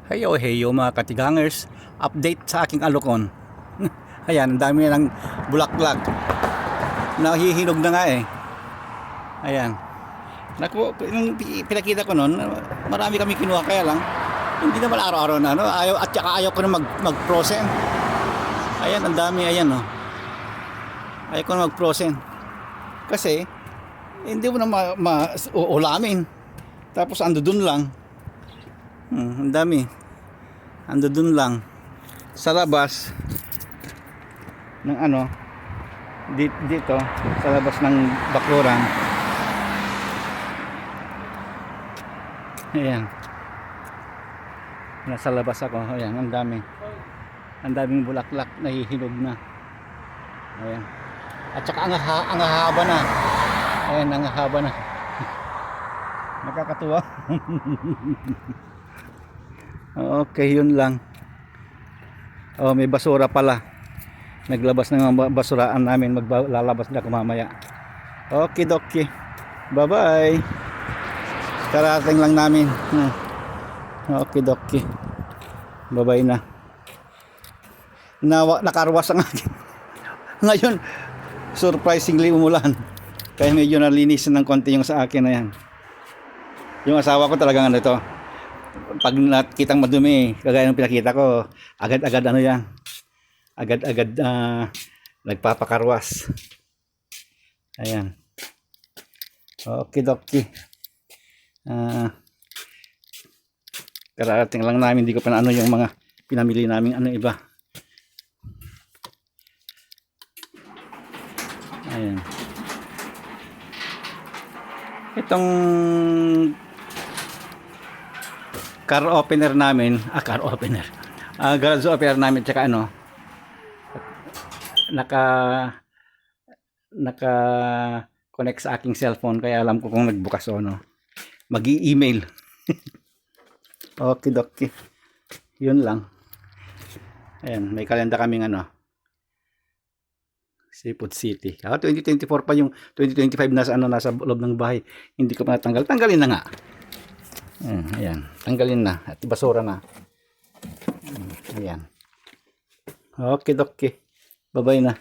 Heyo heyo mga katigangers, update sa aking alokon. Ayan, ang dami ng bulaklak. Nahihinog na nga eh. Ayan. Naku, yung pinakita ko noon, marami kami kinuha, kaya lang hindi naman araw-araw na, no? Ayaw, at saka ayaw ko na mag-frozen. Ayan, ang dami, ayan, no? Ayaw ko na mag-frozen. Kasi hindi mo na ulamin. Tapos ando dun lang. Ang dami. Ando dun lang sa labas ng ano, dito sa labas ng bakuran. Ayan. Nasa labas ako. Ayan, ang dami. Ang daming bulaklak, nahihinog na. Ayan. At saka ang haba na. Ayan, ang haba na. Nakakatuwa. Okay, yun lang. Oh, may basura pala. Naglabas ng mga basuraan namin. Maglalabas na ako mamaya. Okay, dokie. Bye-bye. Karating lang namin. Okay, dokie. Bye-bye na. Nakarwas ang akin. Ngayon, surprisingly umulan. Kaya medyo nalinis ng konti yung sa akin na yan. Yung asawa ko talagang ano ito. Pag nakitang madumi, kagaya ng pinakita ko, agad-agad ano yan. Agad-agad nagpapakarwas. Ayan. Okay, dokie. Karating lang namin, hindi ko pa na ano yung mga pinamili namin ano iba. Ayan. Itong car opener namin, garage opener namin, tsaka ano, naka connect sa aking cellphone, kaya alam ko kung nagbukas o ano. Mag-i-email. Okay, dokie. Yun lang. Ayan, may kalenda kaming ano, Seafood City. 2024 pa, yung 2025 nasa ano, nasa loob ng bahay. Hindi ko pa natanggal. Tanggalin na nga. Ayan, tanggalin na at basura na. Ayan. Okay, dokie. Bye-bye na.